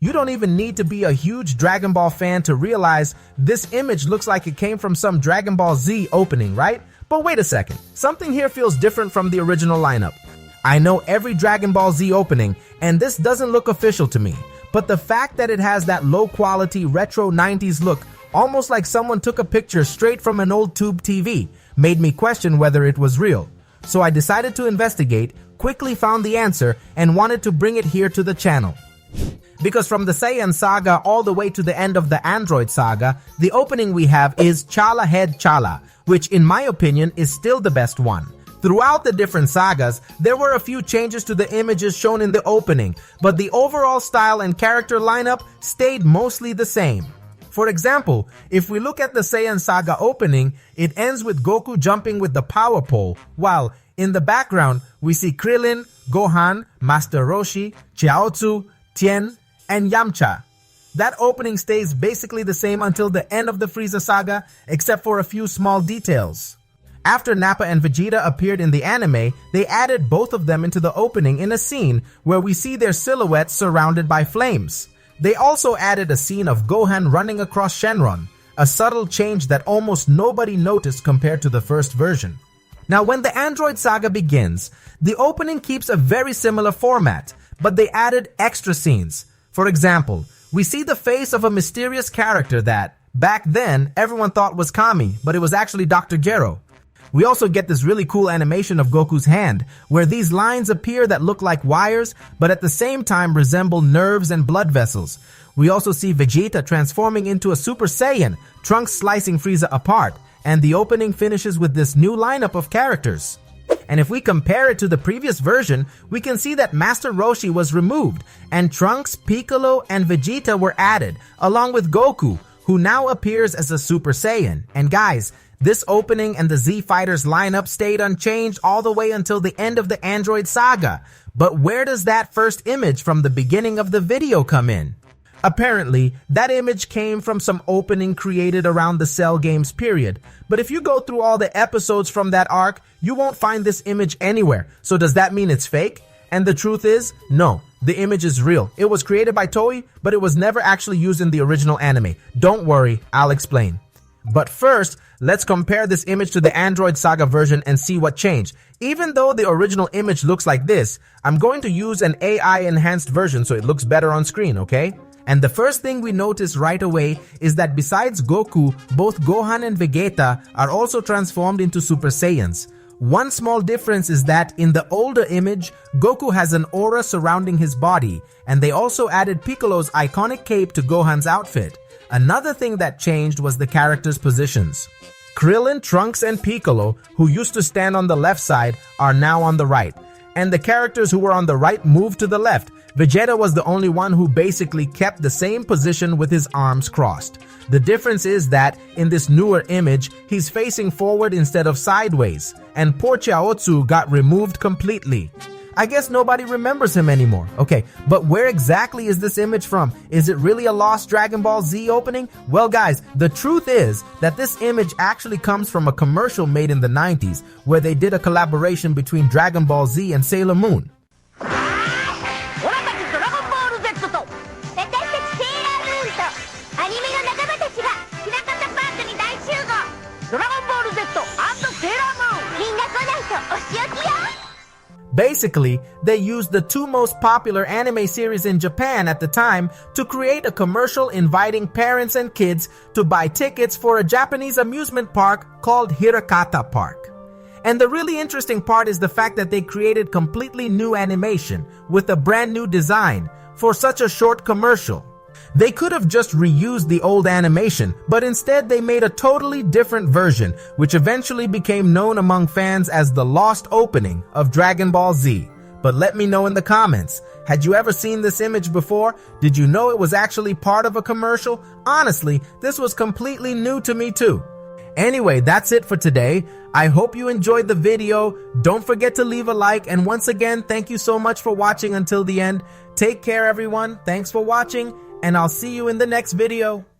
You don't even need to be a huge Dragon Ball fan to realize this image looks like it came from some Dragon Ball Z opening, right? But wait a second, something here feels different from the original lineup. I know every Dragon Ball Z opening, and this doesn't look official to me, but the fact that it has that low-quality retro 90s look, almost like someone took a picture straight from an old tube TV, made me question whether it was real. So I decided to investigate, quickly found the answer, and wanted to bring it here to the channel. Because from the Saiyan saga all the way to the end of the Android saga, the opening we have is Chala Head Chala, which in my opinion is still the best one. Throughout the different sagas, there were a few changes to the images shown in the opening, but the overall style and character lineup stayed mostly the same. For example, if we look at the Saiyan saga opening, it ends with Goku jumping with the power pole, while in the background we see Krillin, Gohan, Master Roshi, Chiaotzu, Tien, and Yamcha. That opening stays basically the same until the end of the Frieza saga, except for a few small details. After Nappa and Vegeta appeared in the anime, they added both of them into the opening in a scene where we see their silhouettes surrounded by flames. They also added a scene of Gohan running across Shenron, a subtle change that almost nobody noticed compared to the first version. Now, when the Android saga begins, the opening keeps a very similar format, but they added extra scenes. For example, we see the face of a mysterious character that, back then, everyone thought was Kami, but it was actually Dr. Gero. We also get this really cool animation of Goku's hand, where these lines appear that look like wires, but at the same time resemble nerves and blood vessels. We also see Vegeta transforming into a Super Saiyan, Trunks slicing Frieza apart, and the opening finishes with this new lineup of characters. And if we compare it to the previous version, we can see that Master Roshi was removed, and Trunks, Piccolo, and Vegeta were added, along with Goku, who now appears as a Super Saiyan. And guys, this opening and the Z Fighters lineup stayed unchanged all the way until the end of the Android saga. But where does that first image from the beginning of the video come in? Apparently, that image came from some opening created around the Cell Games period. But if you go through all the episodes from that arc, you won't find this image anywhere. So does that mean it's fake? And the truth is, no, the image is real. It was created by Toei, but it was never actually used in the original anime. Don't worry, I'll explain. But first, let's compare this image to the Android Saga version and see what changed. Even though the original image looks like this, I'm going to use an AI enhanced version so it looks better on screen, okay? And the first thing we notice right away is that besides Goku, both Gohan and Vegeta are also transformed into Super Saiyans. One small difference is that in the older image, Goku has an aura surrounding his body, and they also added Piccolo's iconic cape to Gohan's outfit. Another thing that changed was the characters' positions. Krillin, Trunks, and Piccolo, who used to stand on the left side, are now on the right. And the characters who were on the right moved to the left. Vegeta was the only one who basically kept the same position with his arms crossed. The difference is that, in this newer image, he's facing forward instead of sideways, and poor Chiaotzu got removed completely. I guess nobody remembers him anymore. Okay, but where exactly is this image from? Is it really a lost Dragon Ball Z opening? Well guys, the truth is that this image actually comes from a commercial made in the 90s, where they did a collaboration between Dragon Ball Z and Sailor Moon. Basically, they used the two most popular anime series in Japan at the time to create a commercial inviting parents and kids to buy tickets for a Japanese amusement park called Hirakata Park. And the really interesting part is the fact that they created completely new animation with a brand new design for such a short commercial. They could have just reused the old animation, but instead they made a totally different version, which eventually became known among fans as the lost opening of Dragon Ball Z. But let me know in the comments, had you ever seen this image before? Did you know it was actually part of a commercial? Honestly, this was completely new to me too. Anyway, that's it for today. I hope you enjoyed the video. Don't forget to leave a like, and once again, thank you so much for watching until the end. Take care everyone, thanks for watching, and I'll see you in the next video.